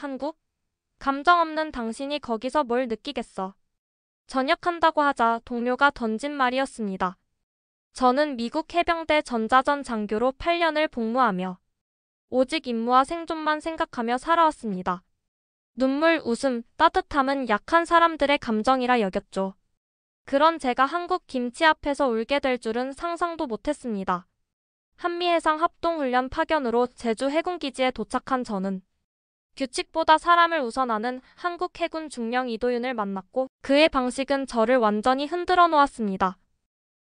한국? 감정 없는 당신이 거기서 뭘 느끼겠어. 전역한다고 하자 동료가 던진 말이었습니다. 저는 미국 해병대 전자전 장교로 8년을 복무하며 오직 임무와 생존만 생각하며 살아왔습니다. 눈물, 웃음, 따뜻함은 약한 사람들의 감정이라 여겼죠. 그런 제가 한국 김치 앞에서 울게 될 줄은 상상도 못했습니다. 한미해상 합동훈련 파견으로 제주 해군기지에 도착한 저는 규칙보다 사람을 우선하는 한국 해군 중령 이도윤을 만났고 그의 방식은 저를 완전히 흔들어 놓았습니다.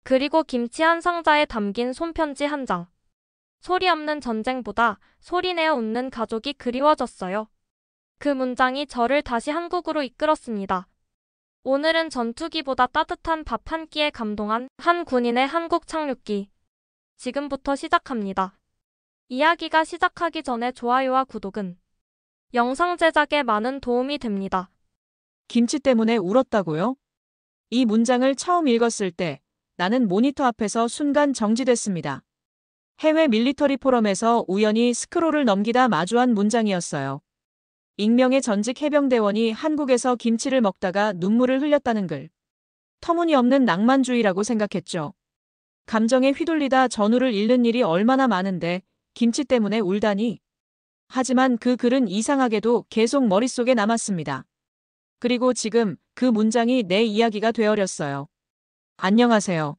그리고 김치 한 상자에 담긴 손편지 한 장. 소리 없는 전쟁보다 소리내어 웃는 가족이 그리워졌어요. 그 문장이 저를 다시 한국으로 이끌었습니다. 오늘은 전투기보다 따뜻한 밥 한 끼에 감동한 한 군인의 한국 착륙기. 지금부터 시작합니다. 이야기가 시작하기 전에 좋아요와 구독은 영상 제작에 많은 도움이 됩니다. 김치 때문에 울었다고요? 이 문장을 처음 읽었을 때 나는 모니터 앞에서 순간 정지됐습니다. 해외 밀리터리 포럼에서 우연히 스크롤을 넘기다 마주한 문장이었어요. 익명의 전직 해병대원이 한국에서 김치를 먹다가 눈물을 흘렸다는 글. 터무니없는 낭만주의라고 생각했죠. 감정에 휘둘리다 전우를 잃는 일이 얼마나 많은데 김치 때문에 울다니. 하지만 그 글은 이상하게도 계속 머릿속에 남았습니다. 그리고 지금 그 문장이 내 이야기가 되어렸어요. 안녕하세요.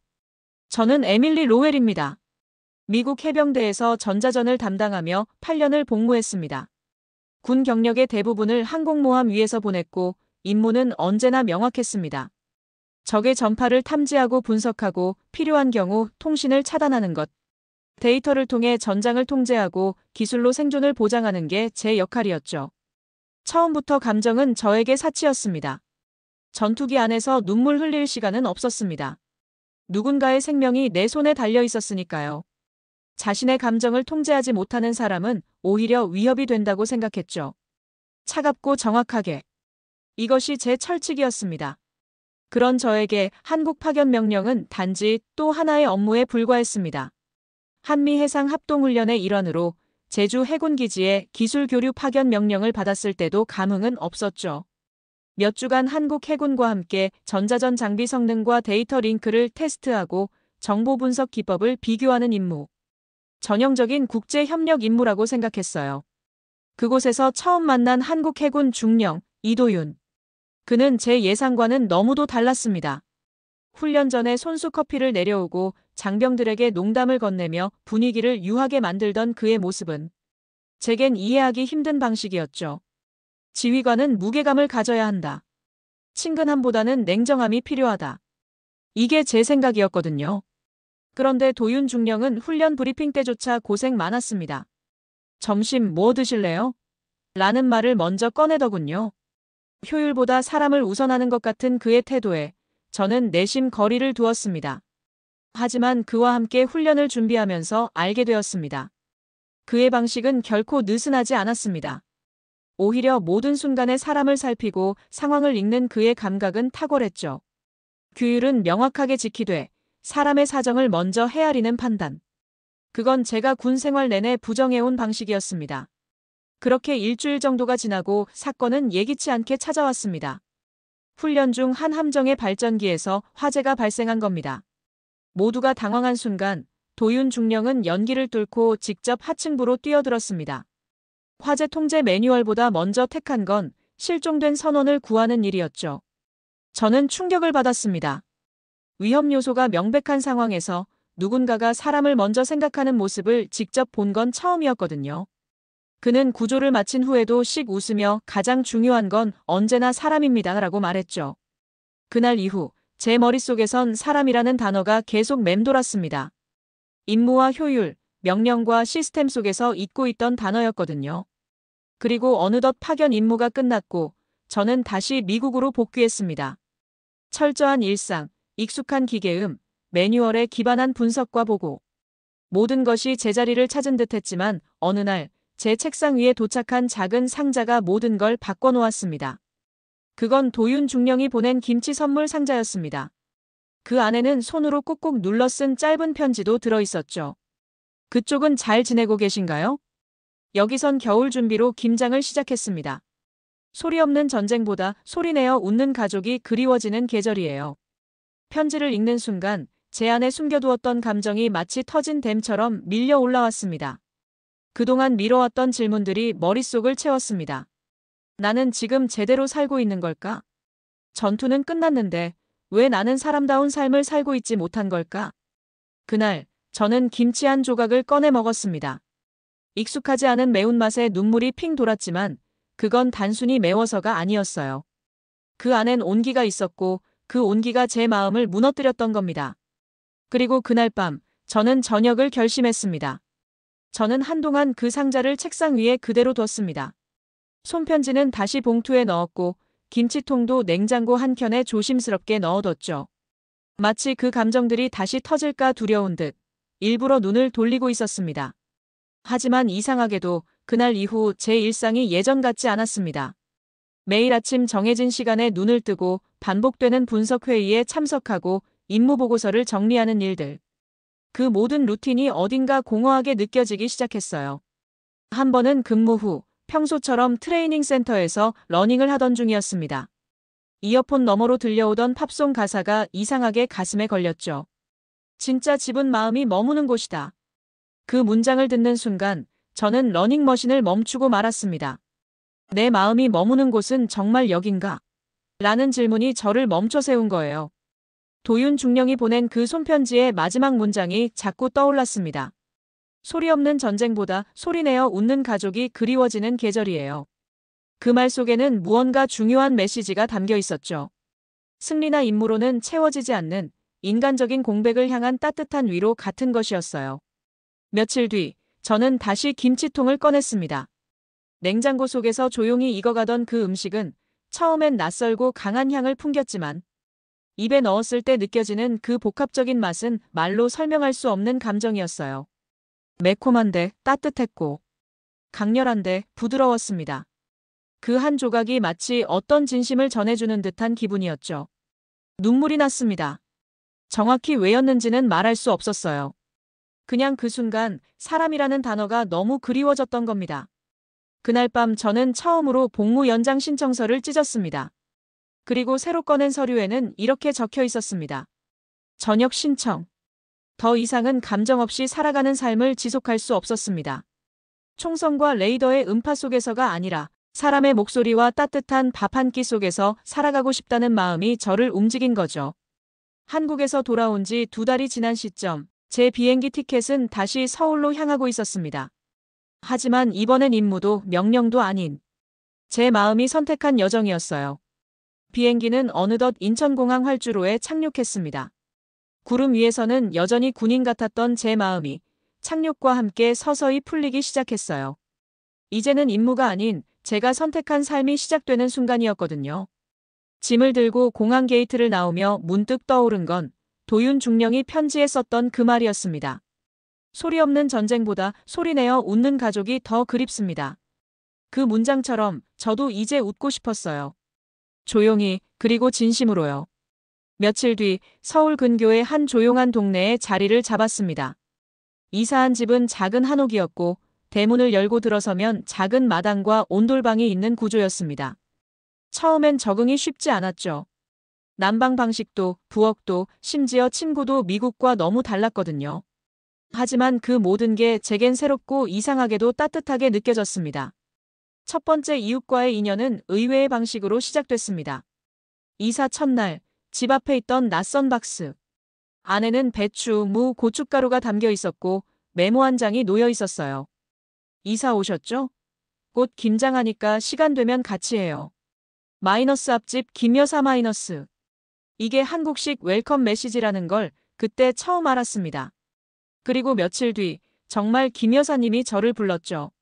저는 에밀리 로웰입니다. 미국 해병대에서 전자전을 담당하며 8년을 복무했습니다. 군 경력의 대부분을 항공모함 위에서 보냈고 임무는 언제나 명확했습니다. 적의 전파를 탐지하고 분석하고 필요한 경우 통신을 차단하는 것. 데이터를 통해 전장을 통제하고 기술로 생존을 보장하는 게 제 역할이었죠. 처음부터 감정은 저에게 사치였습니다. 전투기 안에서 눈물 흘릴 시간은 없었습니다. 누군가의 생명이 내 손에 달려 있었으니까요. 자신의 감정을 통제하지 못하는 사람은 오히려 위협이 된다고 생각했죠. 차갑고 정확하게. 이것이 제 철칙이었습니다. 그런 저에게 한국 파견 명령은 단지 또 하나의 업무에 불과했습니다. 한미 해상 합동훈련의 일환으로 제주 해군기지에 기술 교류 파견 명령을 받았을 때도 감흥은 없었죠. 몇 주간 한국 해군과 함께 전자전 장비 성능과 데이터 링크를 테스트하고 정보 분석 기법을 비교하는 임무. 전형적인 국제 협력 임무라고 생각했어요. 그곳에서 처음 만난 한국 해군 중령 이도윤. 그는 제 예상과는 너무도 달랐습니다. 훈련 전에 손수 커피를 내려오고 장병들에게 농담을 건네며 분위기를 유하게 만들던 그의 모습은 제겐 이해하기 힘든 방식이었죠. 지휘관은 무게감을 가져야 한다. 친근함보다는 냉정함이 필요하다. 이게 제 생각이었거든요. 그런데 도윤 중령은 훈련 브리핑 때조차 고생 많았습니다. 점심 뭐 드실래요? 라는 말을 먼저 꺼내더군요. 효율보다 사람을 우선하는 것 같은 그의 태도에 저는 내심 거리를 두었습니다. 하지만 그와 함께 훈련을 준비하면서 알게 되었습니다. 그의 방식은 결코 느슨하지 않았습니다. 오히려 모든 순간에 사람을 살피고 상황을 읽는 그의 감각은 탁월했죠. 규율은 명확하게 지키되 사람의 사정을 먼저 헤아리는 판단. 그건 제가 군 생활 내내 부정해온 방식이었습니다. 그렇게 일주일 정도가 지나고 사건은 예기치 않게 찾아왔습니다. 훈련 중 한 함정의 발전기에서 화재가 발생한 겁니다. 모두가 당황한 순간 도윤 중령은 연기를 뚫고 직접 하층부로 뛰어들었습니다. 화재 통제 매뉴얼보다 먼저 택한 건 실종된 선원을 구하는 일이었죠. 저는 충격을 받았습니다. 위험 요소가 명백한 상황에서 누군가가 사람을 먼저 생각하는 모습을 직접 본 건 처음이었거든요. 그는 구조를 마친 후에도 씩 웃으며 가장 중요한 건 언제나 사람입니다 라고 말했죠. 그날 이후 제 머릿속에선 사람이라는 단어가 계속 맴돌았습니다. 임무와 효율, 명령과 시스템 속에서 잊고 있던 단어였거든요. 그리고 어느덧 파견 임무가 끝났고 저는 다시 미국으로 복귀했습니다. 철저한 일상, 익숙한 기계음, 매뉴얼에 기반한 분석과 보고. 모든 것이 제자리를 찾은 듯했지만 어느 날 제 책상 위에 도착한 작은 상자가 모든 걸 바꿔놓았습니다. 그건 도윤 중령이 보낸 김치 선물 상자였습니다. 그 안에는 손으로 꾹꾹 눌러 쓴 짧은 편지도 들어있었죠. 그쪽은 잘 지내고 계신가요? 여기선 겨울 준비로 김장을 시작했습니다. 소리 없는 전쟁보다 소리내어 웃는 가족이 그리워지는 계절이에요. 편지를 읽는 순간 제 안에 숨겨두었던 감정이 마치 터진 댐처럼 밀려 올라왔습니다. 그동안 미뤄왔던 질문들이 머릿속을 채웠습니다. 나는 지금 제대로 살고 있는 걸까? 전투는 끝났는데 왜 나는 사람다운 삶을 살고 있지 못한 걸까? 그날 저는 김치 한 조각을 꺼내 먹었습니다. 익숙하지 않은 매운맛에 눈물이 핑 돌았지만 그건 단순히 매워서가 아니었어요. 그 안엔 온기가 있었고 그 온기가 제 마음을 무너뜨렸던 겁니다. 그리고 그날 밤 저는 저녁을 결심했습니다. 저는 한동안 그 상자를 책상 위에 그대로 뒀습니다. 손편지는 다시 봉투에 넣었고 김치통도 냉장고 한켠에 조심스럽게 넣어뒀죠. 마치 그 감정들이 다시 터질까 두려운 듯 일부러 눈을 돌리고 있었습니다. 하지만 이상하게도 그날 이후 제 일상이 예전 같지 않았습니다. 매일 아침 정해진 시간에 눈을 뜨고 반복되는 분석회의에 참석하고 임무보고서를 정리하는 일들. 그 모든 루틴이 어딘가 공허하게 느껴지기 시작했어요. 한 번은 근무 후 평소처럼 트레이닝 센터에서 러닝을 하던 중이었습니다. 이어폰 너머로 들려오던 팝송 가사가 이상하게 가슴에 걸렸죠. 진짜 집은 마음이 머무는 곳이다. 그 문장을 듣는 순간 저는 러닝머신을 멈추고 말았습니다. 내 마음이 머무는 곳은 정말 여긴가? 라는 질문이 저를 멈춰 세운 거예요. 도윤 중령이 보낸 그 손편지의 마지막 문장이 자꾸 떠올랐습니다. 소리 없는 전쟁보다 소리내어 웃는 가족이 그리워지는 계절이에요. 그 말 속에는 무언가 중요한 메시지가 담겨 있었죠. 승리나 임무로는 채워지지 않는 인간적인 공백을 향한 따뜻한 위로 같은 것이었어요. 며칠 뒤 저는 다시 김치통을 꺼냈습니다. 냉장고 속에서 조용히 익어가던 그 음식은 처음엔 낯설고 강한 향을 풍겼지만 입에 넣었을 때 느껴지는 그 복합적인 맛은 말로 설명할 수 없는 감정이었어요. 매콤한데 따뜻했고 강렬한데 부드러웠습니다. 그 한 조각이 마치 어떤 진심을 전해주는 듯한 기분이었죠. 눈물이 났습니다. 정확히 왜였는지는 말할 수 없었어요. 그냥 그 순간 사람이라는 단어가 너무 그리워졌던 겁니다. 그날 밤 저는 처음으로 복무 연장 신청서를 찢었습니다. 그리고 새로 꺼낸 서류에는 이렇게 적혀 있었습니다. 전역 신청. 더 이상은 감정 없이 살아가는 삶을 지속할 수 없었습니다. 총성과 레이더의 음파 속에서가 아니라 사람의 목소리와 따뜻한 밥 한 끼 속에서 살아가고 싶다는 마음이 저를 움직인 거죠. 한국에서 돌아온 지 2달이 지난 시점, 제 비행기 티켓은 다시 서울로 향하고 있었습니다. 하지만 이번엔 임무도 명령도 아닌 제 마음이 선택한 여정이었어요. 비행기는 어느덧 인천공항 활주로에 착륙했습니다. 구름 위에서는 여전히 군인 같았던 제 마음이 착륙과 함께 서서히 풀리기 시작했어요. 이제는 임무가 아닌 제가 선택한 삶이 시작되는 순간이었거든요. 짐을 들고 공항 게이트를 나오며 문득 떠오른 건 도윤 중령이 편지에 썼던 그 말이었습니다. 소리 없는 전쟁보다 소리내어 웃는 가족이 더 그립습니다. 그 문장처럼 저도 이제 웃고 싶었어요. 조용히, 그리고 진심으로요. 며칠 뒤 서울 근교의 한 조용한 동네에 자리를 잡았습니다. 이사한 집은 작은 한옥이었고 대문을 열고 들어서면 작은 마당과 온돌방이 있는 구조였습니다. 처음엔 적응이 쉽지 않았죠. 난방 방식도, 부엌도, 심지어 침구도 미국과 너무 달랐거든요. 하지만 그 모든 게 제겐 새롭고 이상하게도 따뜻하게 느껴졌습니다. 첫 번째 이웃과의 인연은 의외의 방식으로 시작됐습니다. 이사 첫날, 집 앞에 있던 낯선 박스. 안에는 배추, 무, 고춧가루가 담겨 있었고 메모 한 장이 놓여 있었어요. 이사 오셨죠? 곧 김장하니까 시간 되면 같이 해요. 마이너스 앞집 김여사 마이너스. 이게 한국식 웰컴 메시지라는 걸 그때 처음 알았습니다. 그리고 며칠 뒤 정말 김 여사님이 저를 불렀죠.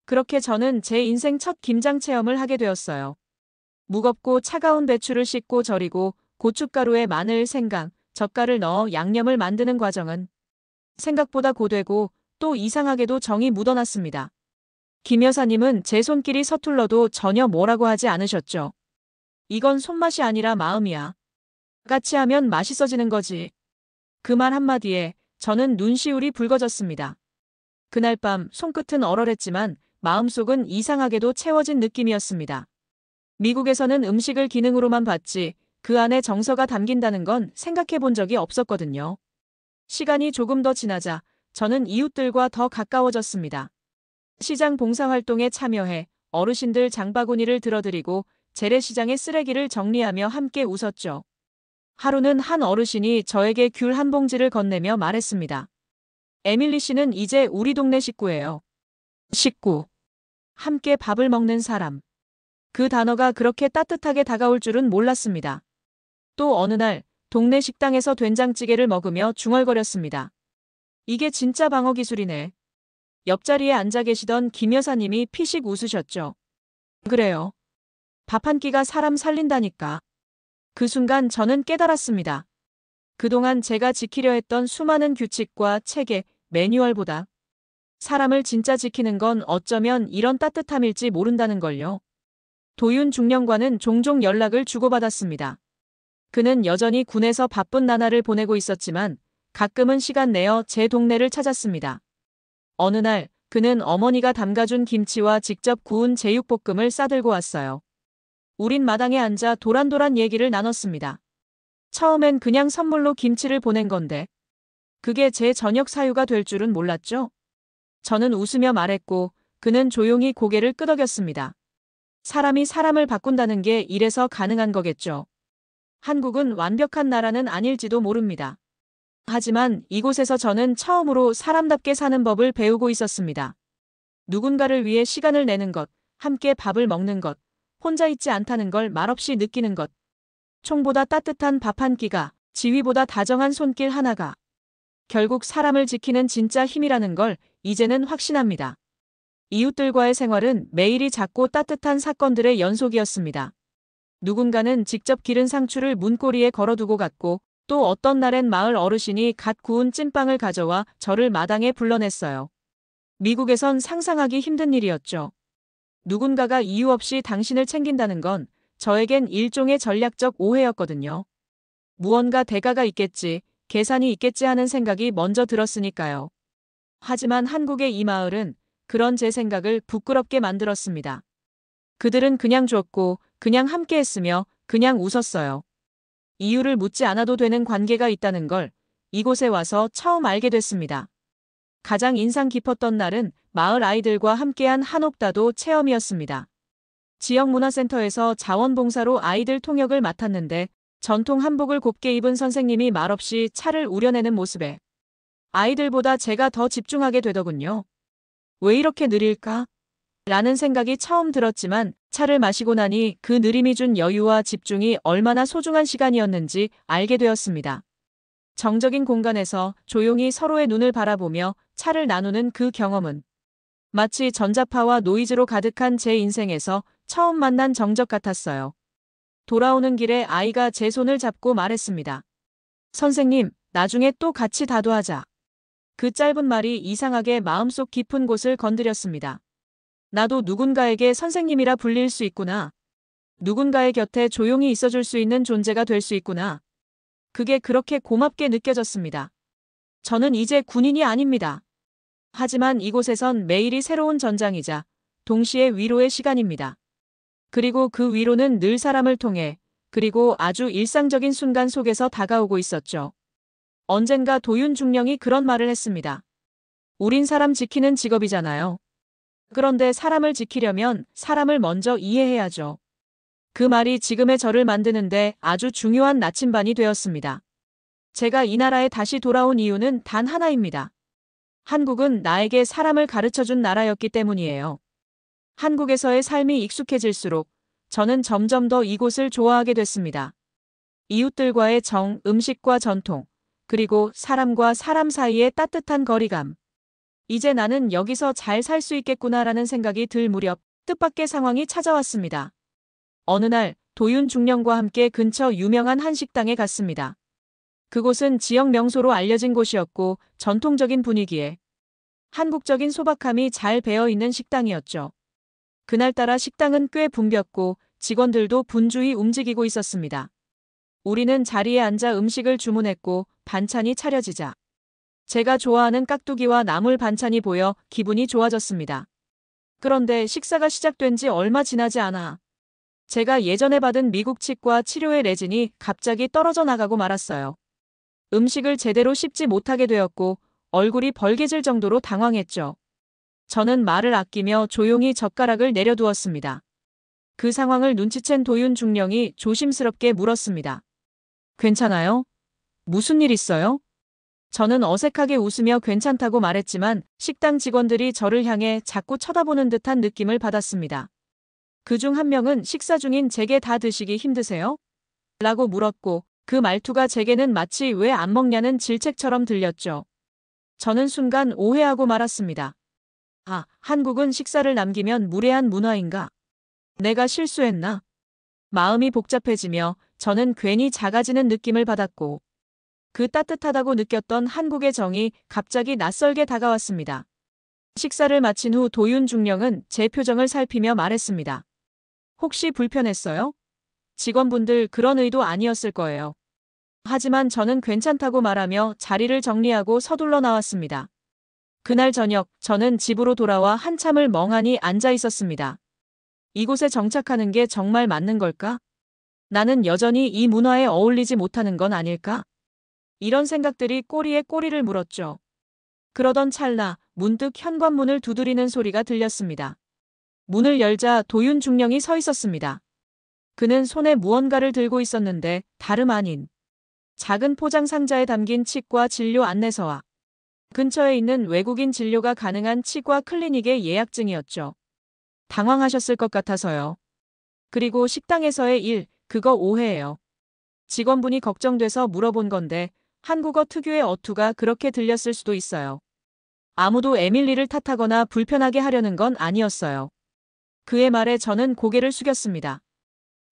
그렇게 저는 제 인생 첫 김장 체험을 하게 되었어요. 무겁고 차가운 배추를 씻고 절이고 고춧가루에 마늘, 생강, 젓갈을 넣어 양념을 만드는 과정은 생각보다 고되고 또 이상하게도 정이 묻어났습니다. 김 여사님은 제 손길이 서툴러도 전혀 뭐라고 하지 않으셨죠. 이건 손맛이 아니라 마음이야. 같이 하면 맛있어지는 거지. 그 말 한마디에 저는 눈시울이 붉어졌습니다. 그날 밤 손끝은 얼얼했지만 마음속은 이상하게도 채워진 느낌이었습니다. 미국에서는 음식을 기능으로만 봤지 그 안에 정서가 담긴다는 건 생각해 본 적이 없었거든요. 시간이 조금 더 지나자 저는 이웃들과 더 가까워졌습니다. 시장 봉사활동에 참여해 어르신들 장바구니를 들어드리고 재래시장의 쓰레기를 정리하며 함께 웃었죠. 하루는 한 어르신이 저에게 귤 한 봉지를 건네며 말했습니다. 에밀리 씨는 이제 우리 동네 식구예요. 식구. 함께 밥을 먹는 사람. 그 단어가 그렇게 따뜻하게 다가올 줄은 몰랐습니다. 또 어느 날 동네 식당에서 된장찌개를 먹으며 중얼거렸습니다. 이게 진짜 방어 기술이네. 옆자리에 앉아 계시던 김 여사님이 피식 웃으셨죠. 그래요. 밥 한 끼가 사람 살린다니까. 그 순간 저는 깨달았습니다. 그동안 제가 지키려 했던 수많은 규칙과 체계, 매뉴얼보다 사람을 진짜 지키는 건 어쩌면 이런 따뜻함일지 모른다는 걸요. 도윤 중령과는 종종 연락을 주고받았습니다. 그는 여전히 군에서 바쁜 나날을 보내고 있었지만 가끔은 시간 내어 제 동네를 찾았습니다. 어느 날 그는 어머니가 담가준 김치와 직접 구운 제육볶음을 싸들고 왔어요. 우린 마당에 앉아 도란도란 얘기를 나눴습니다. 처음엔 그냥 선물로 김치를 보낸 건데 그게 제 저녁 사유가 될 줄은 몰랐죠. 저는 웃으며 말했고 그는 조용히 고개를 끄덕였습니다. 사람이 사람을 바꾼다는 게 이래서 가능한 거겠죠. 한국은 완벽한 나라는 아닐지도 모릅니다. 하지만 이곳에서 저는 처음으로 사람답게 사는 법을 배우고 있었습니다. 누군가를 위해 시간을 내는 것, 함께 밥을 먹는 것, 혼자 있지 않다는 걸 말없이 느끼는 것. 총보다 따뜻한 밥 한 끼가, 지휘보다 다정한 손길 하나가 결국 사람을 지키는 진짜 힘이라는 걸 이제는 확신합니다. 이웃들과의 생활은 매일이 작고 따뜻한 사건들의 연속이었습니다. 누군가는 직접 기른 상추를 문고리에 걸어두고 갔고 또 어떤 날엔 마을 어르신이 갓 구운 찐빵을 가져와 저를 마당에 불러냈어요. 미국에선 상상하기 힘든 일이었죠. 누군가가 이유 없이 당신을 챙긴다는 건 저에겐 일종의 전략적 오해였거든요. 무언가 대가가 있겠지, 계산이 있겠지 하는 생각이 먼저 들었으니까요. 하지만 한국의 이 마을은 그런 제 생각을 부끄럽게 만들었습니다. 그들은 그냥 줬고 그냥 함께 했으며 그냥 웃었어요. 이유를 묻지 않아도 되는 관계가 있다는 걸 이곳에 와서 처음 알게 됐습니다. 가장 인상 깊었던 날은 마을 아이들과 함께한 한옥다도 체험이었습니다. 지역문화센터에서 자원봉사로 아이들 통역을 맡았는데 전통 한복을 곱게 입은 선생님이 말없이 차를 우려내는 모습에 아이들보다 제가 더 집중하게 되더군요. 왜 이렇게 느릴까? 라는 생각이 처음 들었지만 차를 마시고 나니 그 느림이 준 여유와 집중이 얼마나 소중한 시간이었는지 알게 되었습니다. 정적인 공간에서 조용히 서로의 눈을 바라보며 차를 나누는 그 경험은 마치 전자파와 노이즈로 가득한 제 인생에서 처음 만난 정적 같았어요. 돌아오는 길에 아이가 제 손을 잡고 말했습니다. 선생님, 나중에 또 같이 다도하자. 그 짧은 말이 이상하게 마음속 깊은 곳을 건드렸습니다. 나도 누군가에게 선생님이라 불릴 수 있구나. 누군가의 곁에 조용히 있어줄 수 있는 존재가 될 수 있구나. 그게 그렇게 고맙게 느껴졌습니다. 저는 이제 군인이 아닙니다. 하지만 이곳에선 매일이 새로운 전장이자 동시에 위로의 시간입니다. 그리고 그 위로는 늘 사람을 통해 그리고 아주 일상적인 순간 속에서 다가오고 있었죠. 언젠가 도윤 중령이 그런 말을 했습니다. 우린 사람 지키는 직업이잖아요. 그런데 사람을 지키려면 사람을 먼저 이해해야죠. 그 말이 지금의 저를 만드는데 아주 중요한 나침반이 되었습니다. 제가 이 나라에 다시 돌아온 이유는 단 하나입니다. 한국은 나에게 사람을 가르쳐준 나라였기 때문이에요. 한국에서의 삶이 익숙해질수록 저는 점점 더 이곳을 좋아하게 됐습니다. 이웃들과의 정, 음식과 전통, 그리고 사람과 사람 사이의 따뜻한 거리감. 이제 나는 여기서 잘 살 수 있겠구나라는 생각이 들 무렵 뜻밖의 상황이 찾아왔습니다. 어느 날 도윤 중령과 함께 근처 유명한 한식당에 갔습니다. 그곳은 지역 명소로 알려진 곳이었고 전통적인 분위기에 한국적인 소박함이 잘 배어있는 식당이었죠. 그날따라 식당은 꽤 붐볐고 직원들도 분주히 움직이고 있었습니다. 우리는 자리에 앉아 음식을 주문했고 반찬이 차려지자 제가 좋아하는 깍두기와 나물 반찬이 보여 기분이 좋아졌습니다. 그런데 식사가 시작된 지 얼마 지나지 않아 제가 예전에 받은 미국 치과 치료의 레진이 갑자기 떨어져 나가고 말았어요. 음식을 제대로 씹지 못하게 되었고 얼굴이 벌개질 정도로 당황했죠. 저는 말을 아끼며 조용히 젓가락을 내려두었습니다. 그 상황을 눈치챈 도윤 중령이 조심스럽게 물었습니다. 괜찮아요? 무슨 일 있어요? 저는 어색하게 웃으며 괜찮다고 말했지만 식당 직원들이 저를 향해 자꾸 쳐다보는 듯한 느낌을 받았습니다. 그중 한 명은 식사 중인 제게 다 드시기 힘드세요? 라고 물었고 그 말투가 제게는 마치 왜 안 먹냐는 질책처럼 들렸죠. 저는 순간 오해하고 말았습니다. 아, 한국은 식사를 남기면 무례한 문화인가? 내가 실수했나? 마음이 복잡해지며 저는 괜히 작아지는 느낌을 받았고 그 따뜻하다고 느꼈던 한국의 정이 갑자기 낯설게 다가왔습니다. 식사를 마친 후 도윤 중령은 제 표정을 살피며 말했습니다. 혹시 불편했어요? 직원분들 그런 의도 아니었을 거예요. 하지만 저는 괜찮다고 말하며 자리를 정리하고 서둘러 나왔습니다. 그날 저녁 저는 집으로 돌아와 한참을 멍하니 앉아 있었습니다. 이곳에 정착하는 게 정말 맞는 걸까? 나는 여전히 이 문화에 어울리지 못하는 건 아닐까? 이런 생각들이 꼬리에 꼬리를 물었죠. 그러던 찰나 문득 현관문을 두드리는 소리가 들렸습니다. 문을 열자 도윤 중령이 서 있었습니다. 그는 손에 무언가를 들고 있었는데 다름 아닌 작은 포장 상자에 담긴 치과 진료 안내서와 근처에 있는 외국인 진료가 가능한 치과 클리닉의 예약증이었죠. 당황하셨을 것 같아서요. 그리고 식당에서의 일, 그거 오해예요. 직원분이 걱정돼서 물어본 건데 한국어 특유의 어투가 그렇게 들렸을 수도 있어요. 아무도 에밀리를 탓하거나 불편하게 하려는 건 아니었어요. 그의 말에 저는 고개를 숙였습니다.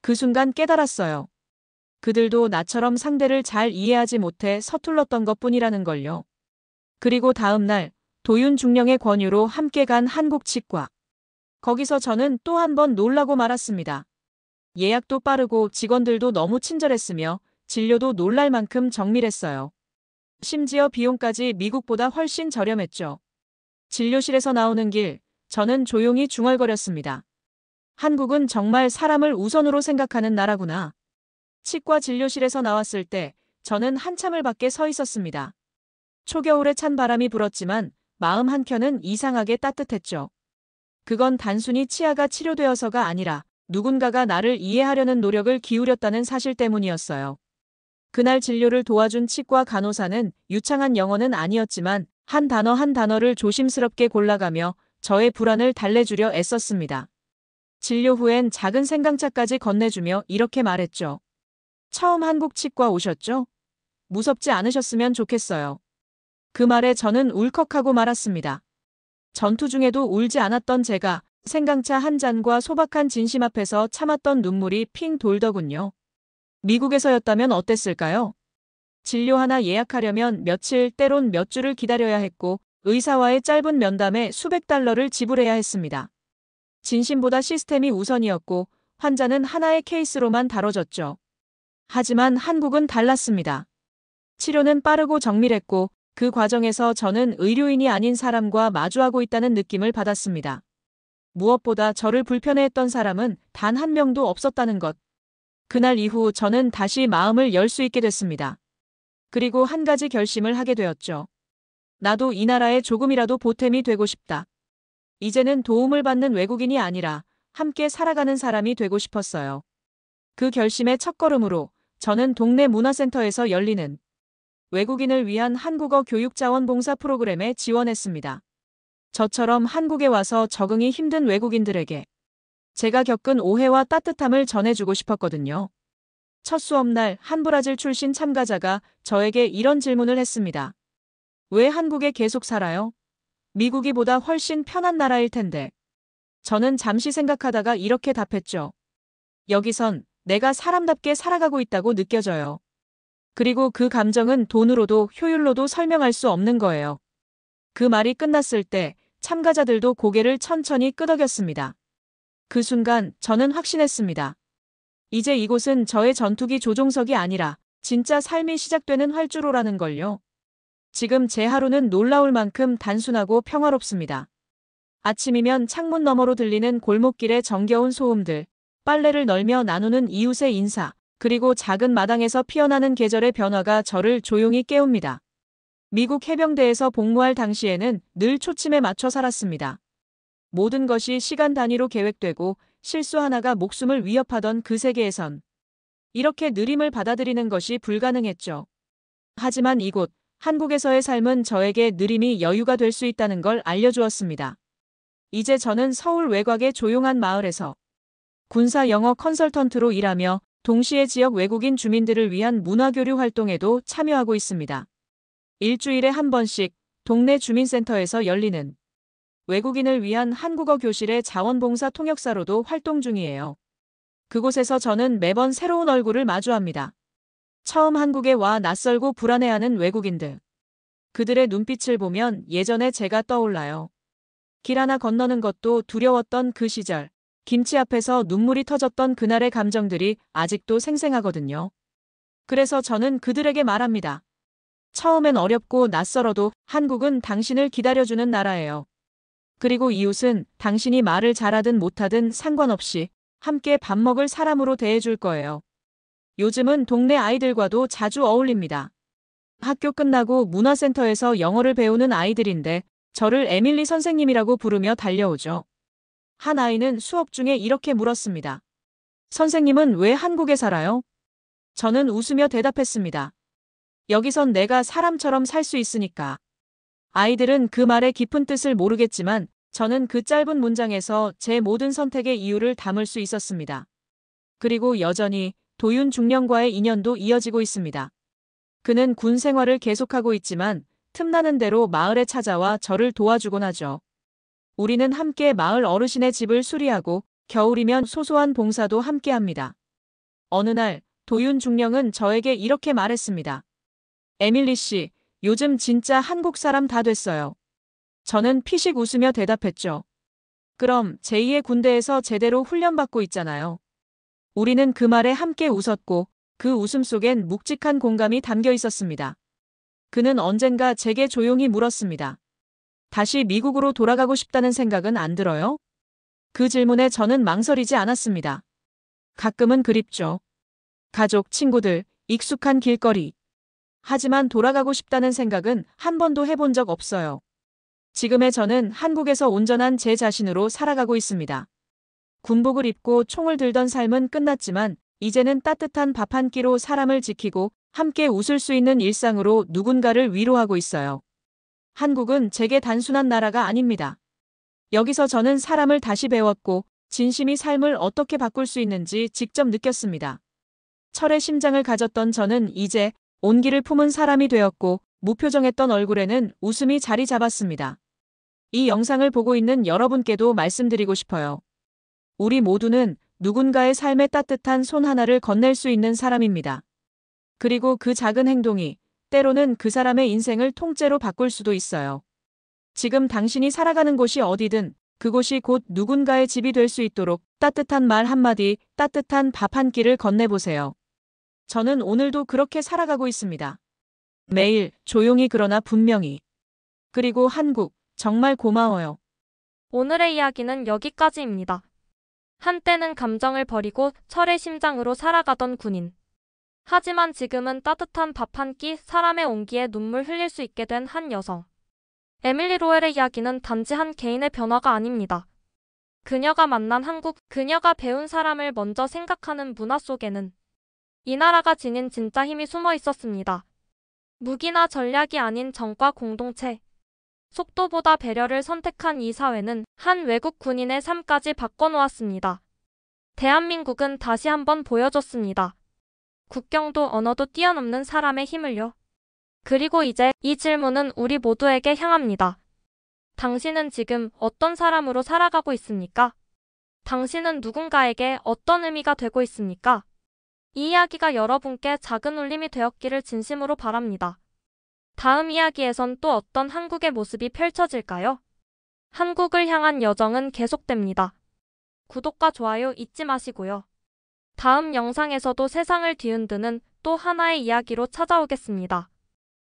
그 순간 깨달았어요. 그들도 나처럼 상대를 잘 이해하지 못해 서툴렀던 것뿐이라는 걸요. 그리고 다음 날 도윤 중령의 권유로 함께 간 한국 치과. 거기서 저는 또 한 번 놀라고 말았습니다. 예약도 빠르고 직원들도 너무 친절했으며 진료도 놀랄 만큼 정밀했어요. 심지어 비용까지 미국보다 훨씬 저렴했죠. 진료실에서 나오는 길, 저는 조용히 중얼거렸습니다. 한국은 정말 사람을 우선으로 생각하는 나라구나. 치과 진료실에서 나왔을 때 저는 한참을 밖에 서 있었습니다. 초겨울에 찬 바람이 불었지만 마음 한켠은 이상하게 따뜻했죠. 그건 단순히 치아가 치료되어서가 아니라 누군가가 나를 이해하려는 노력을 기울였다는 사실 때문이었어요. 그날 진료를 도와준 치과 간호사는 유창한 영어는 아니었지만 한 단어 한 단어를 조심스럽게 골라가며 저의 불안을 달래주려 애썼습니다. 진료 후엔 작은 생강차까지 건네주며 이렇게 말했죠. 처음 한국 치과 오셨죠? 무섭지 않으셨으면 좋겠어요. 그 말에 저는 울컥하고 말았습니다. 전투 중에도 울지 않았던 제가 생강차 한 잔과 소박한 진심 앞에서 참았던 눈물이 핑 돌더군요. 미국에서였다면 어땠을까요? 진료 하나 예약하려면 며칠 때론 몇 주를 기다려야 했고 의사와의 짧은 면담에 수백 달러를 지불해야 했습니다. 진심보다 시스템이 우선이었고 환자는 하나의 케이스로만 다뤄졌죠. 하지만 한국은 달랐습니다. 치료는 빠르고 정밀했고 그 과정에서 저는 의료인이 아닌 사람과 마주하고 있다는 느낌을 받았습니다. 무엇보다 저를 불편해했던 사람은 단 한 명도 없었다는 것. 그날 이후 저는 다시 마음을 열 수 있게 됐습니다. 그리고 한 가지 결심을 하게 되었죠. 나도 이 나라에 조금이라도 보탬이 되고 싶다. 이제는 도움을 받는 외국인이 아니라 함께 살아가는 사람이 되고 싶었어요. 그 결심의 첫걸음으로 저는 동네 문화센터에서 열리는 외국인을 위한 한국어 교육 자원봉사 프로그램에 지원했습니다. 저처럼 한국에 와서 적응이 힘든 외국인들에게 제가 겪은 오해와 따뜻함을 전해주고 싶었거든요. 첫 수업날 한 브라질 출신 참가자가 저에게 이런 질문을 했습니다. 왜 한국에 계속 살아요? 미국이 보다 훨씬 편한 나라일 텐데. 저는 잠시 생각하다가 이렇게 답했죠. 여기선 내가 사람답게 살아가고 있다고 느껴져요. 그리고 그 감정은 돈으로도 효율로도 설명할 수 없는 거예요. 그 말이 끝났을 때 참가자들도 고개를 천천히 끄덕였습니다. 그 순간 저는 확신했습니다. 이제 이곳은 저의 전투기 조종석이 아니라 진짜 삶이 시작되는 활주로라는 걸요. 지금 제 하루는 놀라울 만큼 단순하고 평화롭습니다. 아침이면 창문 너머로 들리는 골목길의 정겨운 소음들, 빨래를 널며 나누는 이웃의 인사, 그리고 작은 마당에서 피어나는 계절의 변화가 저를 조용히 깨웁니다. 미국 해병대에서 복무할 당시에는 늘 초침에 맞춰 살았습니다. 모든 것이 시간 단위로 계획되고 실수 하나가 목숨을 위협하던 그 세계에선 이렇게 느림을 받아들이는 것이 불가능했죠. 하지만 이곳, 한국에서의 삶은 저에게 느림이 여유가 될 수 있다는 걸 알려주었습니다. 이제 저는 서울 외곽의 조용한 마을에서 군사 영어 컨설턴트로 일하며 동시에 지역 외국인 주민들을 위한 문화교류 활동에도 참여하고 있습니다. 일주일에 한 번씩 동네 주민센터에서 열리는 외국인을 위한 한국어 교실의 자원봉사 통역사로도 활동 중이에요. 그곳에서 저는 매번 새로운 얼굴을 마주합니다. 처음 한국에 와 낯설고 불안해하는 외국인들. 그들의 눈빛을 보면 예전에 제가 떠올라요. 길 하나 건너는 것도 두려웠던 그 시절, 김치 앞에서 눈물이 터졌던 그날의 감정들이 아직도 생생하거든요. 그래서 저는 그들에게 말합니다. 처음엔 어렵고 낯설어도 한국은 당신을 기다려주는 나라예요. 그리고 이웃은 당신이 말을 잘하든 못하든 상관없이 함께 밥 먹을 사람으로 대해줄 거예요. 요즘은 동네 아이들과도 자주 어울립니다. 학교 끝나고 문화센터에서 영어를 배우는 아이들인데 저를 에밀리 선생님이라고 부르며 달려오죠. 한 아이는 수업 중에 이렇게 물었습니다. 선생님은 왜 한국에 살아요? 저는 웃으며 대답했습니다. 여기선 내가 사람처럼 살 수 있으니까. 아이들은 그 말의 깊은 뜻을 모르겠지만 저는 그 짧은 문장에서 제 모든 선택의 이유를 담을 수 있었습니다. 그리고 여전히 도윤 중령과의 인연도 이어지고 있습니다. 그는 군 생활을 계속하고 있지만 틈나는 대로 마을에 찾아와 저를 도와주곤 하죠. 우리는 함께 마을 어르신의 집을 수리하고 겨울이면 소소한 봉사도 함께 합니다. 어느 날 도윤 중령은 저에게 이렇게 말했습니다. 에밀리 씨, 요즘 진짜 한국 사람 다 됐어요. 저는 피식 웃으며 대답했죠. 그럼 제2의 군대에서 제대로 훈련받고 있잖아요. 우리는 그 말에 함께 웃었고 그 웃음 속엔 묵직한 공감이 담겨 있었습니다. 그는 언젠가 제게 조용히 물었습니다. 다시 미국으로 돌아가고 싶다는 생각은 안 들어요? 그 질문에 저는 망설이지 않았습니다. 가끔은 그립죠. 가족, 친구들, 익숙한 길거리. 하지만 돌아가고 싶다는 생각은 한 번도 해본 적 없어요. 지금의 저는 한국에서 온전한 제 자신으로 살아가고 있습니다. 군복을 입고 총을 들던 삶은 끝났지만 이제는 따뜻한 밥 한 끼로 사람을 지키고 함께 웃을 수 있는 일상으로 누군가를 위로하고 있어요. 한국은 제게 단순한 나라가 아닙니다. 여기서 저는 사람을 다시 배웠고 진심이 삶을 어떻게 바꿀 수 있는지 직접 느꼈습니다. 철의 심장을 가졌던 저는 이제 온기를 품은 사람이 되었고 무표정했던 얼굴에는 웃음이 자리 잡았습니다. 이 영상을 보고 있는 여러분께도 말씀드리고 싶어요. 우리 모두는 누군가의 삶에 따뜻한 손 하나를 건넬 수 있는 사람입니다. 그리고 그 작은 행동이 때로는 그 사람의 인생을 통째로 바꿀 수도 있어요. 지금 당신이 살아가는 곳이 어디든 그곳이 곧 누군가의 집이 될 수 있도록 따뜻한 말 한마디, 따뜻한 밥 한 끼를 건네보세요. 저는 오늘도 그렇게 살아가고 있습니다. 매일 조용히 그러나 분명히. 그리고 한국, 정말 고마워요. 오늘의 이야기는 여기까지입니다. 한때는 감정을 버리고 철의 심장으로 살아가던 군인. 하지만 지금은 따뜻한 밥 한 끼, 사람의 온기에 눈물 흘릴 수 있게 된 한 여성. 에밀리 로엘의 이야기는 단지 한 개인의 변화가 아닙니다. 그녀가 만난 한국, 그녀가 배운 사람을 먼저 생각하는 문화 속에는 이 나라가 지닌 진짜 힘이 숨어 있었습니다. 무기나 전략이 아닌 정과 공동체. 속도보다 배려를 선택한 이 사회는 한 외국 군인의 삶까지 바꿔놓았습니다. 대한민국은 다시 한번 보여줬습니다. 국경도 언어도 뛰어넘는 사람의 힘을요. 그리고 이제 이 질문은 우리 모두에게 향합니다. 당신은 지금 어떤 사람으로 살아가고 있습니까? 당신은 누군가에게 어떤 의미가 되고 있습니까? 이 이야기가 여러분께 작은 울림이 되었기를 진심으로 바랍니다. 다음 이야기에선 또 어떤 한국의 모습이 펼쳐질까요? 한국을 향한 여정은 계속됩니다. 구독과 좋아요 잊지 마시고요. 다음 영상에서도 세상을 뒤흔드는 또 하나의 이야기로 찾아오겠습니다.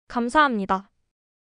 감사합니다.